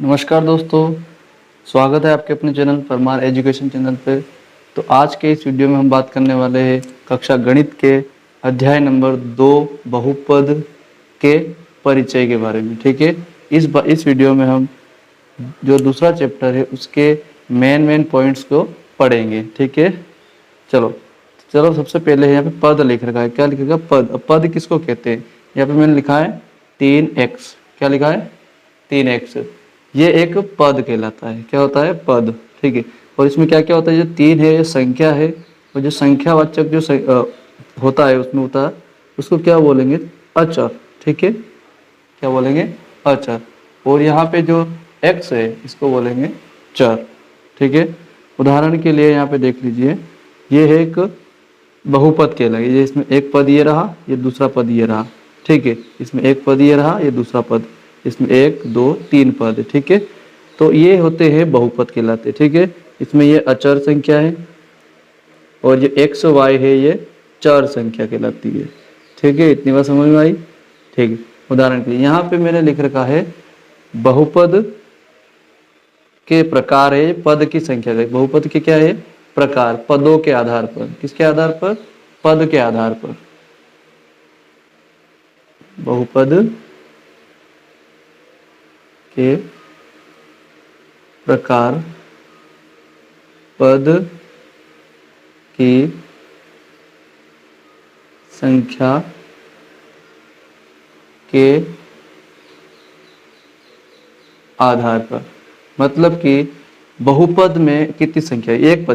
नमस्कार दोस्तों, स्वागत है आपके अपने चैनल परमार एजुकेशन चैनल पे। तो आज के इस वीडियो में हम बात करने वाले हैं कक्षा गणित के अध्याय नंबर 2 बहुपद के परिचय के बारे में। ठीक है, इस वीडियो में हम जो दूसरा चैप्टर है उसके मेन पॉइंट्स को पढ़ेंगे। ठीक है, चलो चलो सबसे पहले यहाँ पे पद लिख रखा है। क्या लिखेगा? पद। अब पद किसको कहते हैं? यहाँ पे मैंने लिखा है 3x। क्या लिखा है? 3x। ये एक पद कहलाता है। क्या होता है? पद। ठीक है, और इसमें क्या क्या होता है? जो 3 है ये संख्या है, और जो संख्यावाचक जो होता है उसमें होता है, उसको क्या बोलेंगे? अचर। ठीक है, क्या बोलेंगे? अचर। और यहाँ पे जो x है इसको बोलेंगे चर। ठीक है, उदाहरण के लिए यहाँ पे देख लीजिए, ये है एक बहुपद कहलाएगी। ये इसमें एक पद ये रहा, ये दूसरा पद ये रहा। ठीक है, इसमें एक पद ये रहा, ये दूसरा पद, इसमें 1 2 3 पद है। ठीक है, तो ये होते हैं बहुपद कहलाते हैं। ठीक है, इसमें ये अचर संख्या है, और ये x y है ये चर संख्या कहलाती है। ठीक है, इतनी बात समझ में आई? ठीक है, उदाहरण के लिए यहाँ पे मैंने लिख रखा है बहुपद के प्रकार है, पद की संख्या का। बहुपद के क्या है? प्रकार, पदों के आधार पर। किसके आधार पर? पद के आधार पर। बहुपद के प्रकार, पद की संख्या के आधार पर। मतलब कि बहुपद में कितनी संख्या है? एक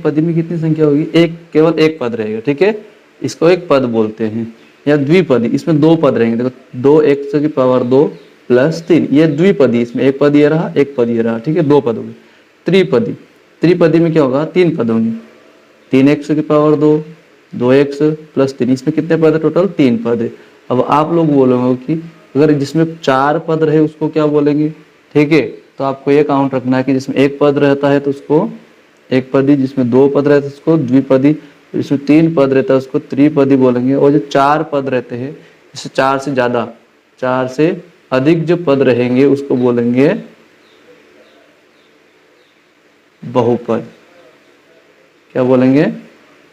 पदी में कितनी संख्या होगी? केवल एक पद रहेगा। ठीक है, इसको एक पद बोलते हैं। या द्विपदी, इसमें 2 पद रहेंगे। देखो 2x की पावर 2 प्लस 3, ये द्विपदी। इसमें एक पद ये रहा, एक पद ये रहा। ठीक है, 2 पद होंगे। त्रिपदी में क्या होगा? 3 पद होंगे। 3x की पावर 2, 2x प्लस 3, इसमें कितने पद है? टोटल 3 पद है। अब आप लोग बोलोगे कि अगर जिसमें 4 पद रहे उसको क्या बोलेंगे? ठीक है, तो आपको ये काउंट रखना है कि जिसमें एक पद रहता है तो उसको एक पदी, जिसमें 2 पद रहते हैं उसको द्विपदी, जिसमें 3 पद रहता है उसको त्रिपदी बोलेंगे। और जो 4 पद रहते हैं, जैसे 4 से ज्यादा, 4 से अधिक जो पद रहेंगे उसको बोलेंगे बहुपद। क्या बोलेंगे?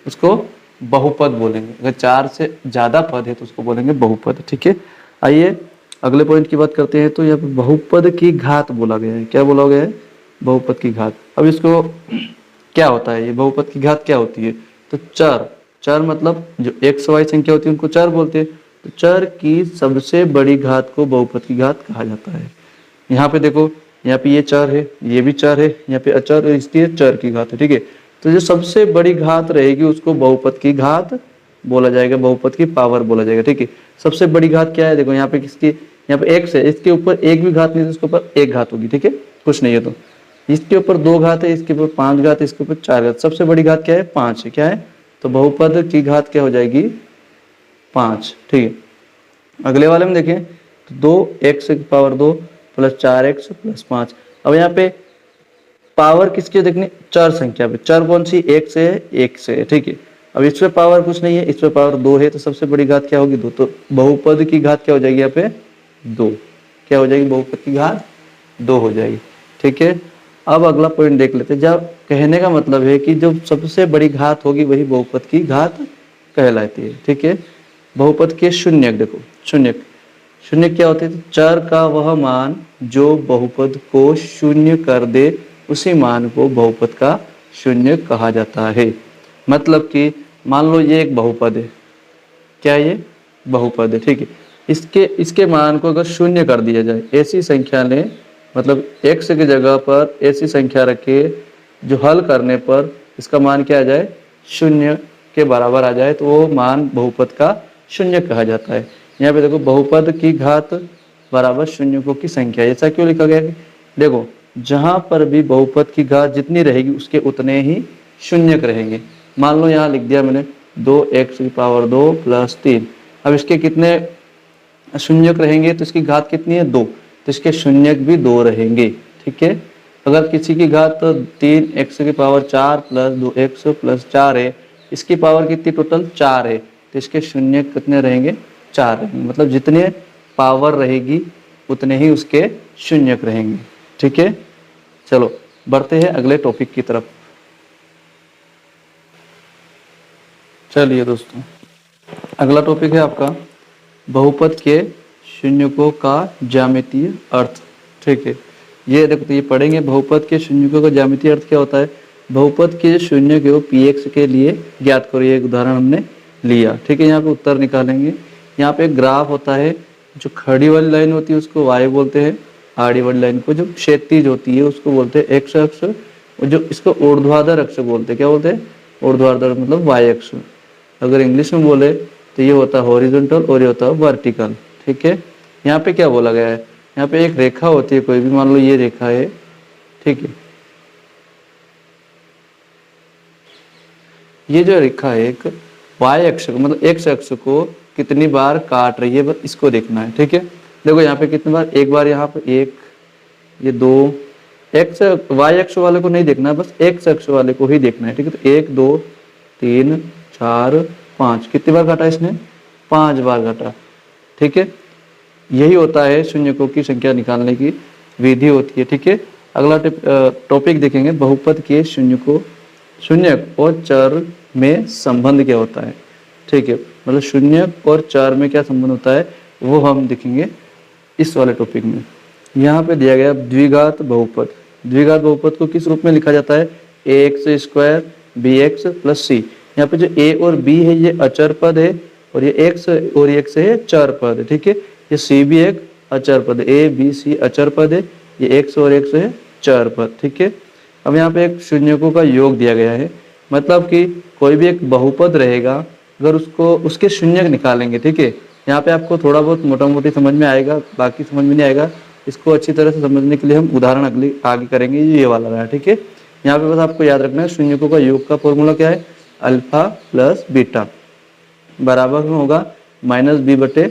उसको बहुपद बोलेंगे। अगर 4 से ज्यादा पद है तो उसको बोलेंगे बहुपद। ठीक है, आइए अगले पॉइंट की बात करते हैं। तो यहाँ पे बहुपद की घात बोला गया है। क्या बोला गया है? बहुपद की घात। अब इसको क्या होता है? ये बहुपद की घात क्या होती है? तो चर मतलब जो x y संख्या होती है उनको चर बोलते हैं। तो चर की सबसे बड़ी घात को बहुपद की घात कहा जाता है। यहाँ पे देखो, यहाँ पे ये चर है, ये भी चर है, यहाँ पे अचर है, इसलिए चर की घात है। ठीक है, तो जो सबसे बड़ी घात रहेगी उसको बहुपद की घात बोला जाएगा, बहुपद की पावर बोला जाएगा। ठीक है, सबसे बड़ी घात क्या है? देखो यहाँ पे किसकी, यहाँ पे x है, इसके ऊपर एक भी घात नहीं है, इसके ऊपर एक घात होगी। ठीक है, कुछ नहीं है तो इसके ऊपर 2 घात है, इसके ऊपर 5 घात है, इसके ऊपर 4 घात। सबसे बड़ी घात क्या है? 5 है। क्या है? तो बहुपद की घात क्या हो जाएगी? 5। ठीक है, अगले वाले में देखें तो 2x की पावर 2 प्लस 4x प्लस 5। अब यहाँ पे पावर किसकी देखनी? चर संख्या पे। चर कौन सी? 1 से है, 1 से है। ठीक है, अब इस पे पावर कुछ नहीं है, इस पे पावर 2 है, तो सबसे बड़ी घात क्या होगी? 2। तो बहुपद की घात क्या हो जाएगी? यहाँ पे 2। क्या हो जाएगी? बहुपद की घात 2 हो जाएगी। ठीक है, अब अगला पॉइंट देख लेते हैं। जब कहने का मतलब है कि जो सबसे बड़ी घात होगी वही बहुपद की घात कहलाती है। ठीक है, बहुपद के शून्यक देखो, शून्य क्या होते हैं? चर का वह मान जो बहुपद को शून्य कर दे, उसी मान को बहुपद का शून्य कहा जाता है। मतलब कि मान लो ये एक बहुपद है। क्या ये? बहुपद है। ठीक है, इसके मान को अगर शून्य कर दिया जाए, ऐसी संख्या लें, मतलब x की जगह पर ऐसी संख्या रखिए जो हल करने पर इसका मान क्या आ जाए? शून्य के बराबर आ जाए, तो वो मान बहुपद का शून्य कहा जाता है। यहाँ पे देखो, बहुपद की घात बराबर शून्यकों की संख्या। ऐसा क्यों लिखा गया है? देखो, जहां पर भी बहुपद की घात जितनी रहेगी उसके उतने ही शून्यक रहेंगे। मान लो यहाँ लिख दिया मैंने 2x की पावर 2 प्लस 3। अब इसके कितने शून्यक रहेंगे? तो इसकी घात कितनी है? 2, तो इसके शून्यक भी 2 रहेंगे। ठीक है, अगर किसी की घात 3x की पावर 4 प्लस 2x प्लस 4 है, इसकी पावर कितनी? टोटल 4 है, तो इसके शून्यक कितने रहेंगे? 4 रहेंगे। मतलब जितने पावर रहेगी उतने ही उसके शून्यक रहेंगे। ठीक है, चलो बढ़ते हैं अगले टॉपिक की तरफ। चलिए दोस्तों, अगला टॉपिक है आपका बहुपद के शून्यकों का ज्यामितीय अर्थ। ठीक है, ये देखो, तो ये पढ़ेंगे बहुपद के शून्यकों का ज्यामितीय अर्थ क्या होता है। बहुपद के शून्य को px के लिए ज्ञात करो, ये एक उदाहरण हमने लिया। ठीक है, यहाँ पे उत्तर निकालेंगे। यहाँ पे एक ग्राफ होता है, जो खड़ी वाली लाइन होती है उसको y बोलते हैं, आड़ी वाली लाइन को जो क्षैतिज होती है उसको बोलते हैं x अक्ष, और जो इसको ऊर्ध्वाधर अक्ष बोलते हैं, क्या बोलते हैं, ऊर्ध्वाधर मतलब y अक्ष। अगर इंग्लिश में बोले तो ये होता है हॉरिजॉन्टल और ये होता है वर्टिकल। ठीक है, यहाँ पे क्या बोला गया है, यहाँ पे एक रेखा होती है कोई भी, मान लो ये रेखा है। ठीक है, ये जो रेखा है एक y अक्ष मतलब x अक्ष को कितनी बार काट रही है, बस इसको देखना है। ठीक है, देखो यहाँ पे कितनी बार, एक बार यहाँ पे एक, ये दो, x y अक्ष वाले को नहीं देखना है, बस x अक्ष वाले को ही देखना है। ठीक है, तो 1 2 3 4 5, कितनी बार काटा इसने, 5 बार काटा। ठीक है, यही होता है शून्यकों की संख्या निकालने की विधि होती है। ठीक है, अगला टॉपिक देखेंगे, बहुपद के शून्यक और चर में संबंध क्या होता है। ठीक है, मतलब शून्यक और चर में क्या संबंध होता है वो हम देखेंगे इस वाले टॉपिक में। यहाँ पे दिया गया द्विघात बहुपद। द्विघात बहुपद को किस रूप में लिखा जाता है, ax square bx plus c। यहाँ पे जो a और b है ये अचर पद है, और ये x और ये x है चर पद है। ठीक है, ये c भी एक अचर पद है, a b c अचर पद है, ये x और x है चर पद। ठीक है, अब यहाँ पे एक शून्यकों का योग दिया गया है, मतलब कि कोई भी एक बहुपद रहेगा, अगर उसको उसके शून्यक निकालेंगे। ठीक है, यहाँ पे आपको थोड़ा बहुत मोटा मोटी समझ में आएगा, बाकी समझ में नहीं आएगा। इसको अच्छी तरह से समझने के लिए हम उदाहरण आगे करेंगे, ये वाला रहा। ठीक है, यहाँ पे बस आपको याद रखना है शून्यकों का योग का फॉर्मूला क्या है, अल्फा प्लस बीटा बराबर में होगा -b/a।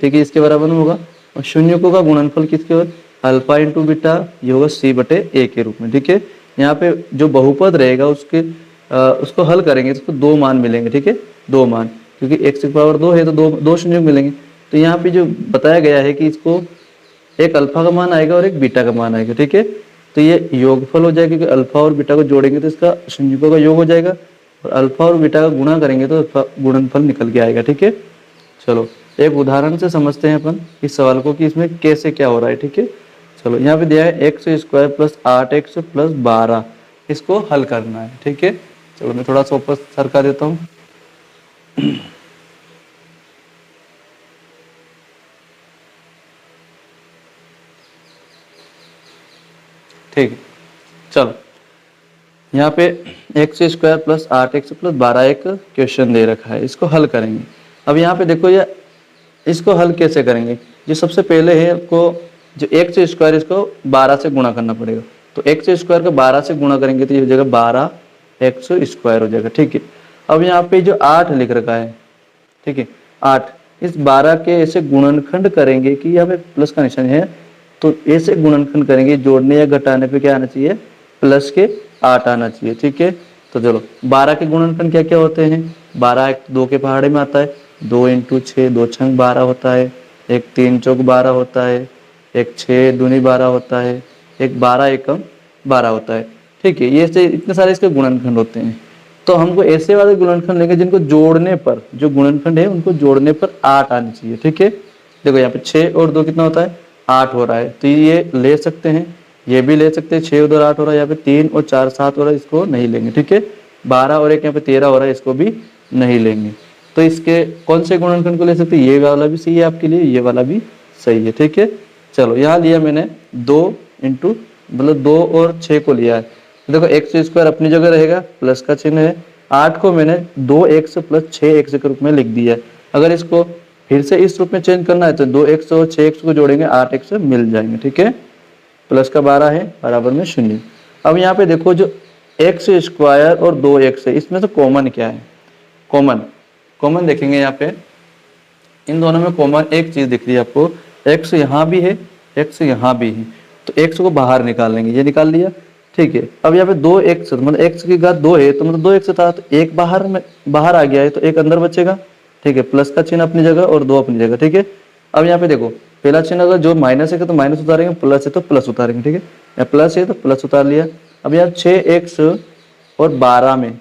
ठीक है, इसके बराबर में होगा। और शून्यकों का गुणनफल किसके होगा, अल्फा इंटू बीटा, ये होगा c/a के रूप में। ठीक है, यहाँ पे जो बहुपद रहेगा उसको हल करेंगे तो उसको 2 मान मिलेंगे। ठीक है, 2 मान, क्योंकि x की पावर 2 है तो दो शून्य मिलेंगे। तो यहाँ पे जो बताया गया है कि इसको एक अल्फा का मान आएगा और एक बीटा का मान आएगा। ठीक है, तो ये योगफल हो जाएगा, क्योंकि अल्फा और बीटा को जोड़ेंगे तो इसका शून्यकों का योग हो जाएगा, और अल्फा और बीटा का गुणा करेंगे तो गुणनफल निकल के आएगा। ठीक है, चलो एक उदाहरण से समझते हैं अपन इस सवाल को कि इसमें कैसे क्या हो रहा है। ठीक है, चलो यहाँ पे दिया है x square plus 8x plus 12, इसको हल करना है। ठीक है, चलो मैं थोड़ा सा ऊपर सरका देता हूँ। ठीक है, चलो यहाँ पे x square plus 8x plus 12 एक क्वेश्चन दे रखा है, इसको हल करेंगे। अब यहाँ पे देखो ये इसको हल कैसे करेंगे, जो सबसे पहले है को जो x स्क्वायर इसको 12 से गुणा करना पड़ेगा। तो x स्क्वायर को 12 से गुणा करेंगे तो ये हो जाएगा 12x स्क्वायर हो जाएगा। ठीक है, अब यहाँ पे जो 8 लिख रखा है, ठीक है 8, इस 12 के ऐसे गुणनखंड करेंगे कि यहाँ पे प्लस का निशान है, तो ऐसे गुणनखंड करेंगे, जोड़ने या घटाने पे क्या आना चाहिए, प्लस के 8 आना चाहिए। ठीक है, तो चलो 12 के गुणनखंड क्या क्या होते हैं, 12 एक 2 के पहाड़े में आता है, 2 × 6 2 छंग 12 होता है, एक 3 चौक 12 होता है, एक 6 दूनी 12 होता है, एक 12 एकम 12 होता है। ठीक है, ये से इतने सारे इसके गुणनखंड होते हैं। तो हमको ऐसे वाले गुणनखंड लेंगे जिनको जोड़ने पर, जो गुणनखंड है उनको जोड़ने पर 8 आनी चाहिए। ठीक है, देखो यहाँ पे 6 और 2 कितना होता है, 8 हो रहा है, तो ये ले सकते हैं, ये भी ले सकते हैं, 6 उधर 8 हो रहा है, यहाँ पे 3 और 4 7 हो रहा है, इसको नहीं लेंगे। ठीक है, 12 और एक यहाँ पे 13 हो रहा है, इसको भी नहीं लेंगे। तो इसके कौन से गुणनखंड को ले सकते हैं, ये वाला भी सही है आपके लिए, ये वाला भी सही है। ठीक है, चलो यहाँ लिया मैंने 2 इंटू मतलब 2 और 6 को लिया है। देखो एक्स स्क्वायर अपनी जगह रहेगा, प्लस का चिन्ह है, 8 को मैंने 2x प्लस 6x के रूप में लिख दिया है। अगर इसको फिर से इस रूप में चेंज करना है तो 2x और 6x को जोड़ेंगे 8x मिल जाएंगे। ठीक है, प्लस का 12 है बराबर में 0। अब यहाँ पे देखो जो x स्क्वायर और 2x है, इसमें से कॉमन क्या है, कॉमन देखेंगे यहाँ पे, इन दोनों में कॉमन एक चीज दिख रही है आपको, x यहाँ भी है, x यहाँ भी है, तो x को बाहर निकाल लेंगे, ये निकाल लिया। ठीक है, अब यहाँ पे 2x मतलब x की घात 2 है, तो मतलब 2x था, तो एक बाहर आ गया है, तो एक अंदर बचेगा। ठीक है, प्लस का चिन्ह अपनी जगह और 2 अपनी जगह। ठीक है, अब यहाँ पे देखो पहला चिन्ह अगर जो माइनस है तो माइनस उतारेंगे, प्लस है तो प्लस उतारेंगे, ठीक है। या प्लस है तो प्लस उतार लिया। अब यहाँ 6x और 12 में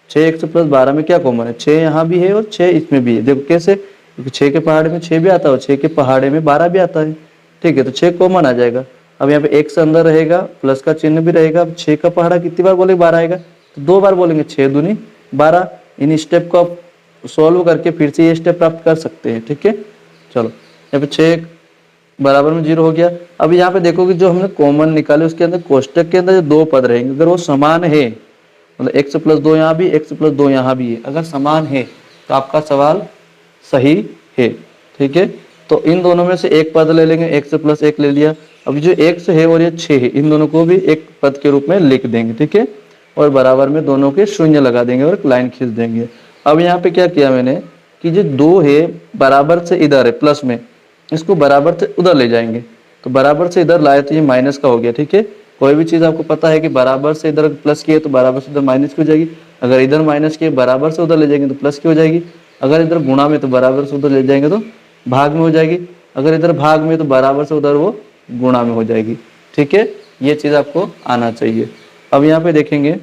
6x प्लस 12 में क्या कॉमन है? 6 यहाँ भी है और 6 इसमें भी है। देखो कैसे, क्योंकि 6 के पहाड़े में 6 भी आता है और 6 के पहाड़े में 12 भी आता है, ठीक है। तो 6 कॉमन आ जाएगा। अब यहाँ पे x अंदर रहेगा, प्लस का चिन्ह भी रहेगा। अब 6 का पहाड़ा कितनी बार बोलेंगे? 12 आएगा, तो 2 बार बोलेंगे, 6 दूनी 12। इन स्टेप को आप सॉल्व करके फिर से ये स्टेप प्राप्त कर सकते हैं, ठीक है। चलो यहाँ पे 6 बराबर में 0 हो गया। अब यहाँ पे देखो कि जो हमने कॉमन निकाले उसके अंदर कोष्टक के अंदर जो 2 पद रहेंगे, अगर वो समान है, मतलब x प्लस 2 यहाँ भी, x प्लस 2 यहाँ भी है, अगर समान है तो आपका सवाल सही है, ठीक है। तो इन दोनों में से एक पद ले लेंगे, x प्लस 1 ले लिया। अब जो x है और ये 6 है, इन दोनों को भी एक पद के रूप में लिख देंगे, ठीक है। और बराबर में दोनों के शून्य लगा देंगे और एक लाइन खींच देंगे। अब यहाँ पे क्या किया मैंने कि जो 2 है बराबर से इधर है प्लस में, इसको बराबर से उधर ले जाएंगे। तो बराबर से इधर लाए तो ये माइनस का हो गया, ठीक है। कोई भी चीज़ आपको पता है कि बराबर से इधर प्लस की है तो बराबर से इधर माइनस की हो जाएगी। अगर इधर माइनस की है बराबर से उधर ले जाएंगे तो प्लस की हो जाएगी। अगर इधर गुणा में तो बराबर से उधर ले जाएंगे तो भाग में हो जाएगी। अगर इधर भाग में तो बराबर से उधर वो गुणा में हो जाएगी, ठीक है। ये चीज़ आपको आना चाहिए। अब यहाँ पे देखेंगे,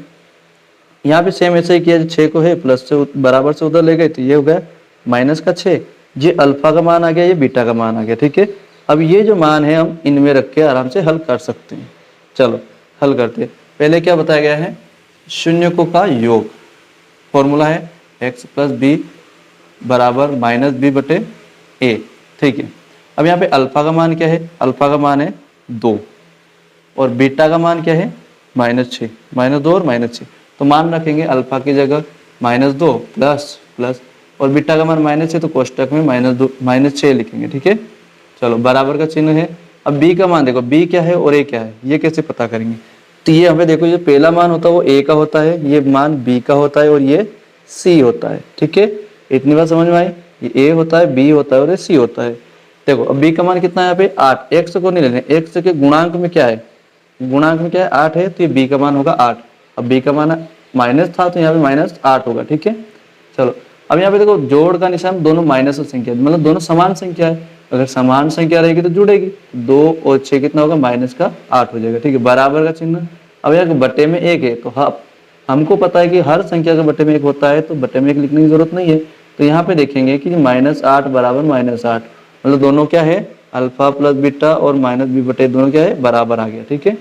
यहाँ पे सेम ऐसे ही किया, 6 को है प्लस से बराबर से उधर ले गए तो ये हो गया माइनस का 6। ये अल्फा का मान आ गया, ये बीटा का मान आ गया, ठीक है। अब ये जो मान है हम इनमें रख के आराम से हल कर सकते हैं। चलो हल करते हैं। पहले क्या बताया गया है? शून्यकों का योग। फॉर्मूला है x प्लस बी बराबर माइनस बी बटे ए, ठीक है। अब यहाँ पे अल्फा का मान क्या है? अल्फा का मान है 2 और बीटा का मान क्या है? -6, -2 और -6। तो मान रखेंगे अल्फा की जगह -2 प्लस प्लस, और बीटा का मान -6 तो कोष्टक में -2 -6 लिखेंगे, ठीक है। चलो बराबर का चिन्ह है। अब b का मान देखो, b क्या है और a क्या है, ये कैसे पता करेंगे? तो ये हमें देखो, जो पहला मान होता है वो a का होता है, ये मान b का होता है और ये c होता है, ठीक है। इतनी बात समझ में आई? ये a होता है, b होता है और ये c होता है। देखो अब b का मान कितना है यहाँ पे? 8। x को नहीं लेने, x के गुणांक में क्या है? गुणांक में क्या है? 8 है, तो ये b का मान होगा 8। अब b का मान माइनस था तो यहाँ पे -8 होगा, ठीक है। चलो अब यहाँ पे देखो, जोड़ का निशान, दोनों माइनस संख्या, मतलब दोनों समान संख्या है। अगर समान संख्या रहेगी तो जुड़ेगी, 2 और 6 कितना होगा? -8 हो जाएगा, ठीक है। बराबर का चिन्ह। अब यहाँ बटे में 1 है, तो हमको पता है कि हर संख्या का बटे में 1 होता है, तो बटे में 1 लिखने की जरूरत नहीं है। तो यहाँ पे देखेंगे कि -8 बराबर -8, मतलब दोनों क्या है? अल्फा प्लस बीटा और -b बटे दोनों क्या है? बराबर आ गया, ठीक है।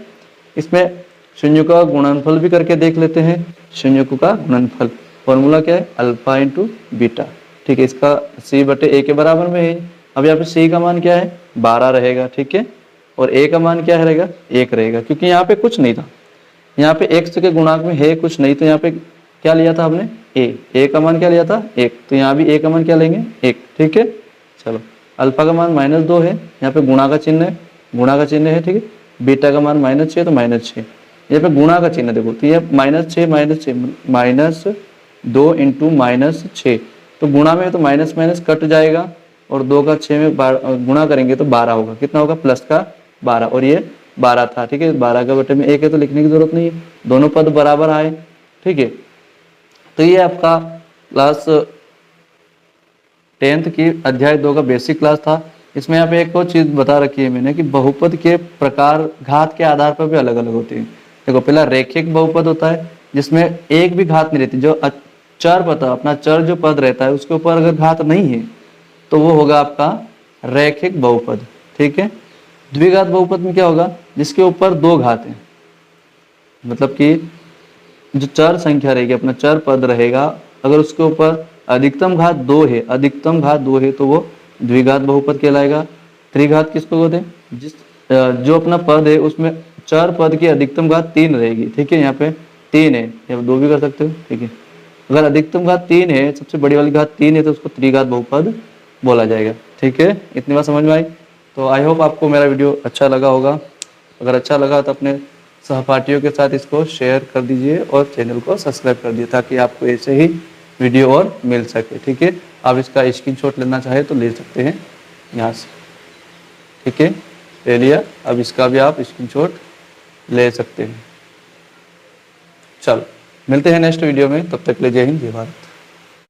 इसमें शून्य का गुणनफल भी करके देख लेते हैं। शून्यकों का गुणनफल फॉर्मूला क्या है? अल्फा इंटू बीटा, ठीक है। इसका c बटे a के बराबर में है। अब यहाँ पे c का मान क्या है? 12 रहेगा, ठीक है। और a का मान क्या रहेगा? 1 रहेगा, क्योंकि यहाँ पे कुछ नहीं था। यहाँ पे x के गुणांक में है कुछ नहीं, तो यहाँ पे क्या लिया था हमने? a का मान क्या लिया था? 1, तो यहाँ भी a का मान क्या लेंगे? 1, ठीक है। चलो अल्फा का मान -2 है, यहाँ पे गुणा का चिन्ह है, गुणा का चिन्ह है, ठीक है। बीटा का मान -6 तो -6, यहाँ पे गुणा का चिन्ह देखो, तो ये -6 -2 इंटू -6, तो गुणा में तो माइनस माइनस कट जाएगा और 2 का 6 में गुणा करेंगे तो 12 होगा। कितना होगा? प्लस का 12, और ये 12 था, ठीक है। 12 का बटे में 1 है तो लिखने की जरूरत नहीं है, दोनों पद बराबर आए, ठीक है। तो ये आपका क्लास 10th की अध्याय 2 का बेसिक क्लास था। इसमें यहाँ पे एक और चीज बता रखी है मैंने कि बहुपद के प्रकार घात के आधार पर भी अलग अलग होते हैं। देखो पहला रैखिक बहुपद होता है, जिसमें एक भी घात नहीं रहती। जो चर पद, अपना चर जो पद रहता है उसके ऊपर अगर घात नहीं है तो वो होगा आपका रैखिक बहुपद, ठीक है। द्विघात बहुपद में क्या होगा? जिसके ऊपर 2 घात हैं, मतलब कि जो चर संख्या रहेगी, अपना चर पद रहेगा, अगर उसके ऊपर अधिकतम घात 2 है, अधिकतम घात 2 है तो वो द्विघात बहुपद कहलाएगा। त्रिघात किसको बोलते हैं? जो अपना पद है उसमें चर पद की अधिकतम घात 3 रहेगी, ठीक है। यहाँ पे 3 है, यहाँ 2 भी कर सकते हो, ठीक है। अगर अधिकतम घात 3 है, सबसे बड़ी वाली घात 3 है, तो उसको त्रिघात बहुपद बोला जाएगा, ठीक है। इतनी बात समझ में आई? तो आई होप आपको मेरा वीडियो अच्छा लगा होगा। अगर अच्छा लगा तो अपने सहपाठियों के साथ इसको शेयर कर दीजिए और चैनल को सब्सक्राइब कर दीजिए, ताकि आपको ऐसे ही वीडियो और मिल सके, ठीक है। आप इसका स्क्रीनशॉट लेना चाहे तो ले सकते हैं यहाँ से, ठीक है। ले लिया, अब इसका भी आप स्क्रीनशॉट ले सकते हैं। चलो मिलते हैं नेक्स्ट वीडियो में, तब तक के लिए जय हिंद, जय भारत।